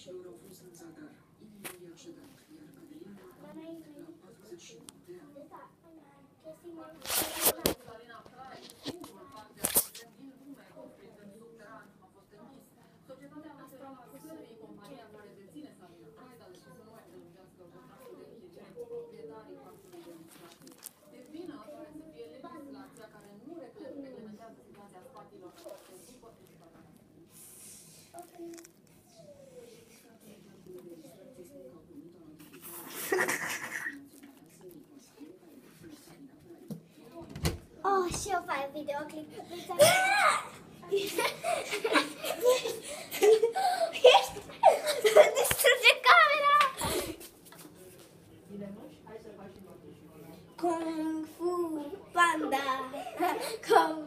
medicilor au fost în zadar. Inima i-a cedat, iar Adelina a murit la 49 de ani. Salina Prai, singurul parc de accident din lume construit în subteran, a fost închis. Societatea Națională a Sării, compania care deține Salina Prai, a decis să nu mai prelungească contractul de închiriere cu proprietarii parcului demonstrativ. De vină pare să fie legislația care nu reglementează situația spațiilor aparte după exploatarea. Oh, și eu fac videoclip. Distruge camera! Kung Fu Panda! Kung